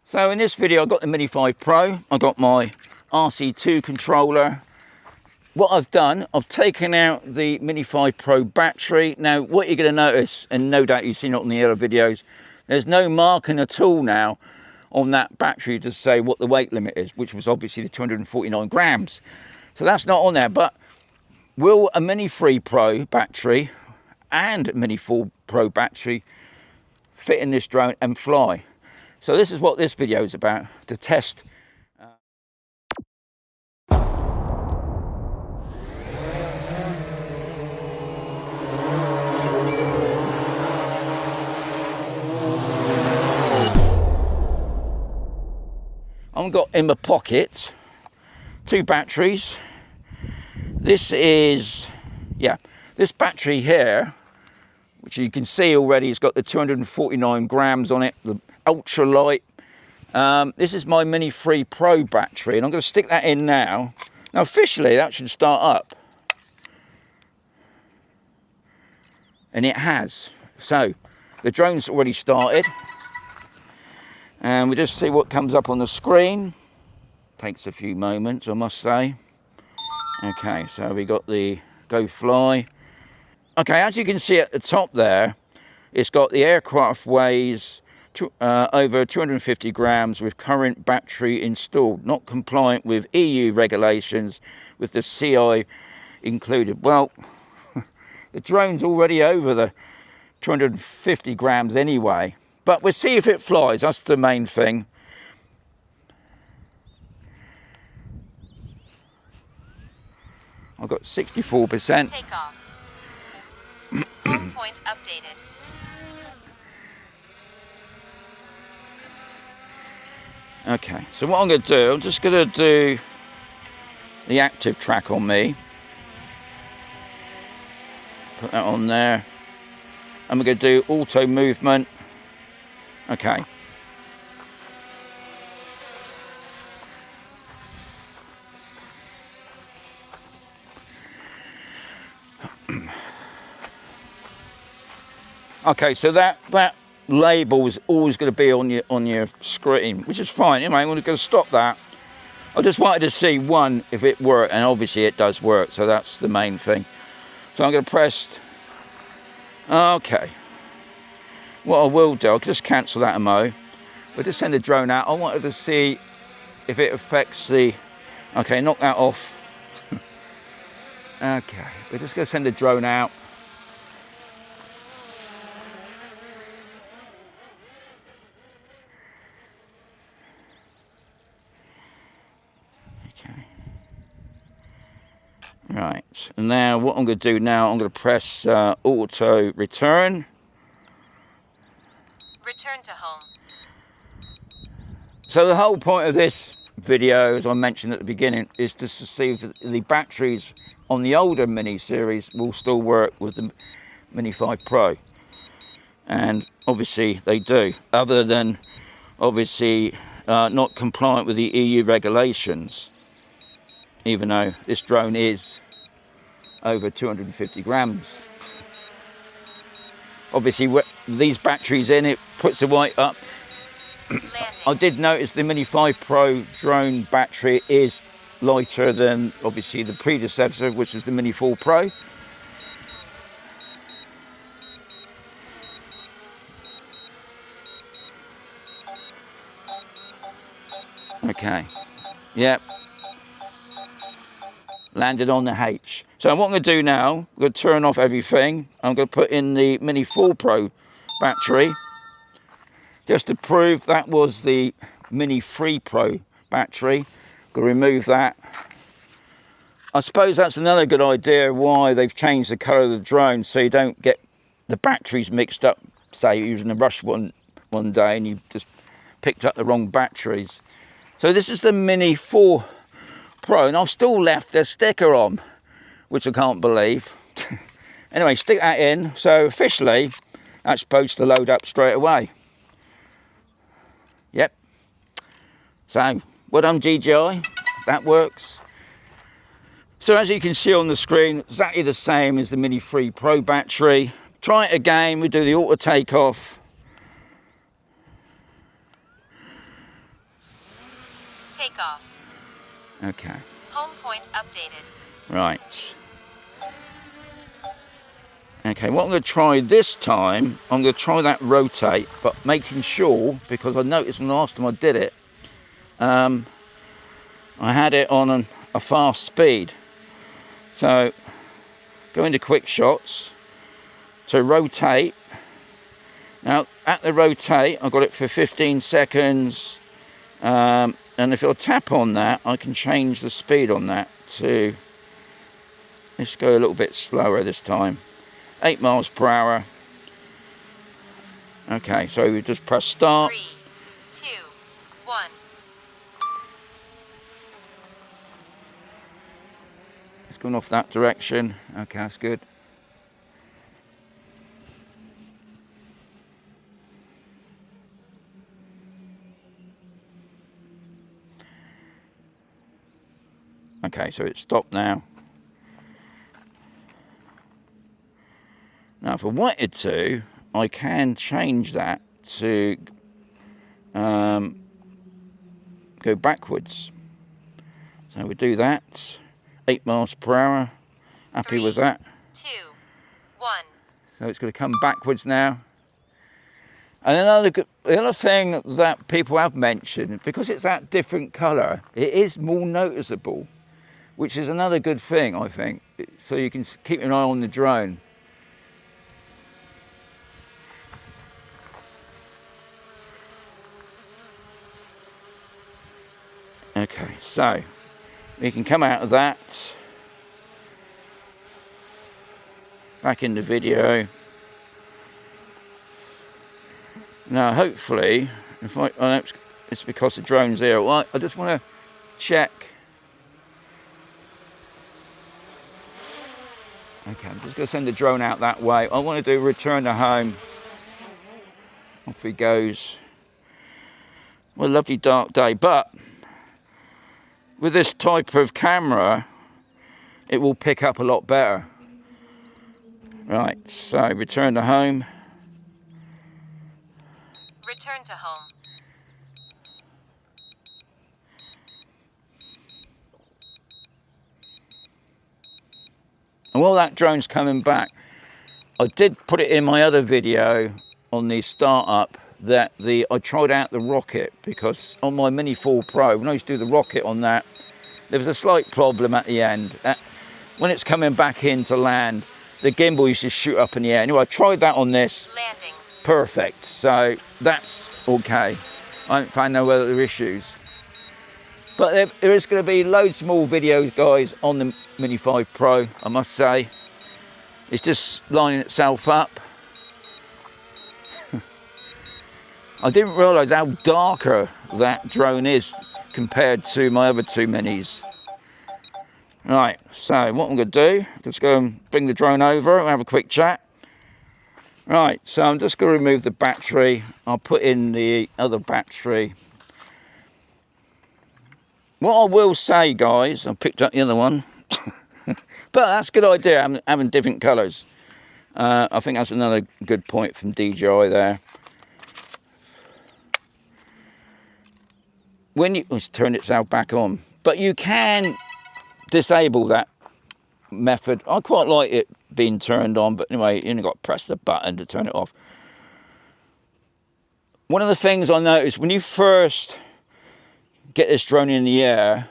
So in this video, I've got the Mini 5 Pro. I've got my RC2 controller. What I've done, I've taken out the Mini 5 Pro battery. Now, what you're going to notice, and no doubt you've seen it on the other videos, there's no marking at all now on that battery to say what the weight limit is, which was obviously the 249 grams. So that's not on there, but will a Mini 3 Pro battery and Mini 4 Pro battery fit in this drone and fly? So this is what this video is about, to test. I've got in my pocket 2 batteries. This is, this battery here, which you can see already, has got the 249 grams on it, the ultra light. This is my Mini 3 Pro battery, and I'm going to stick that in now. Now officially that should start up, and it has. So the drone's already started, and we'll just see what comes up on the screen. Takes a few moments, I must say. Okay, so we got the go fly. Okay, as you can see at the top there, it's got the aircraft weighs over 250 grams with current battery installed, not compliant with EU regulations with the CI included. Well, the drone's already over the 250 grams anyway, but we'll see if it flies. That's the main thing. I've got 64%. Takeoff. Home point updated. Okay, so what I'm going to do, I'm just going to do the active track on me. Put that on there. And we're going to do auto movement. Okay. Okay, so that label is always going to be on your screen, which is fine. Anyway, I'm going to stop that. I just wanted to see one if it worked, and obviously it does work, so that's the main thing. So I'm going to press. Okay. What I will do, I'll just cancel that MO. We'll just send the drone out. I wanted to see if it affects the. Okay, knock that off. Okay, we're just going to send the drone out. Right, and now what I'm going to do now, I'm going to press auto return. Return to home. So the whole point of this video, as I mentioned at the beginning, is to see if the batteries on the older Mini series will still work with the Mini 5 Pro. And obviously they do, other than obviously not compliant with the EU regulations. Even though this drone is over 250 grams. Obviously, with these batteries in, it puts the weight up. I did notice the Mini 5 Pro drone battery is lighter than, obviously, the predecessor, which was the Mini 4 Pro. Okay. Yep. Landed on the H. So what I'm going to do now, I'm going to turn off everything. I'm going to put in the Mini 4 Pro battery, just to prove that was the Mini 3 Pro battery. Going to remove that. I suppose that's another good idea why they've changed the colour of the drone, so you don't get the batteries mixed up. Say you're using a rush one day and you just picked up the wrong batteries. So this is the Mini 4 Pro, and I've still left the sticker on, which I can't believe. Anyway, stick that in. So officially, that's supposed to load up straight away. Yep. So, well done DJI. That works. So as you can see on the screen, exactly the same as the Mini 3 Pro battery. Try it again. We do the auto takeoff. Takeoff. Okay. Home point updated. Right. Okay, what I'm going to try this time, I'm going to try that rotate, but making sure, because I noticed when the last time I did it, I had it on a fast speed. So, go into quick shots to rotate. Now, at the rotate, I got it for 15 seconds. And if I tap on that, I can change the speed on that to, let's go a little bit slower this time. 8 miles per hour. Okay, so we just press start. 3, 2, 1. It's going off that direction. Okay, that's good. Okay, so it's stopped now. Now, if I wanted to, I can change that to go backwards. So we do that. 8 miles per hour. Happy 3, with that. 2, 1. So it's going to come backwards now. And another thing that people have mentioned, because it's that different colour, it is more noticeable, which is another good thing, I think. So you can keep an eye on the drone. Okay, so we can come out of that, back in the video. Now, hopefully, if I know it's because the drone's here. Well, I just want to check. Okay, I'm just going to send the drone out that way. I want to do return to home. Off he goes. What a lovely dark day, but with this type of camera, it will pick up a lot better. Right, so return to home. Return to home. And while that drone's coming back, I did put it in my other video on the startup that I tried out the rocket, because on my Mini 4 Pro, when I used to do the rocket on that, there was a slight problem at the end. When it's coming back in to land, the gimbal used to shoot up in the air. Anyway, I tried that on this. Landing. Perfect. So that's okay. I haven't found no other issues. But there is going to be loads more videos, guys, on the Mini 5 Pro, I must say. It's just lining itself up. I didn't realise how darker that drone is compared to my other two Minis. Right, so what I'm going to do, let's go and bring the drone over and have a quick chat. Right, so I'm just going to remove the battery. I'll put in the other battery. What I will say, guys, I picked up the other one, but that's a good idea, having different colours. I think that's another good point from DJI there. When it's turned itself back on, but you can disable that method. I quite like it being turned on, but anyway, you only got to press the button to turn it off. One of the things I noticed when you first get this drone in the air,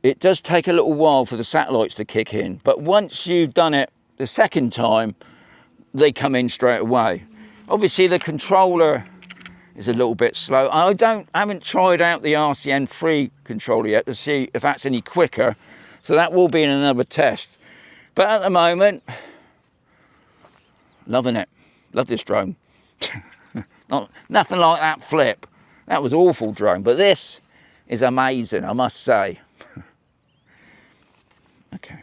it does take a little while for the satellites to kick in, but once you've done it the second time, they come in straight away. Obviously the controller is a little bit slow. I haven't tried out the RCN3 controller yet to see if that's any quicker, so that will be in another test. But at the moment, loving it. Love this drone. Nothing like that flip. That was awful drone, but this is amazing, I must say. Okay.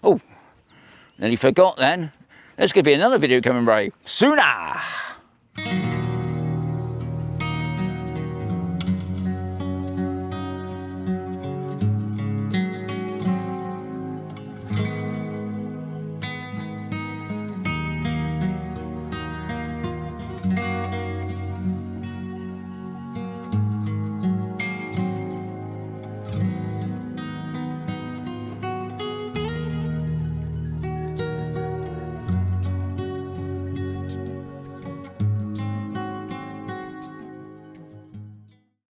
Oh, nearly forgot then. There's going to be another video coming very sooner.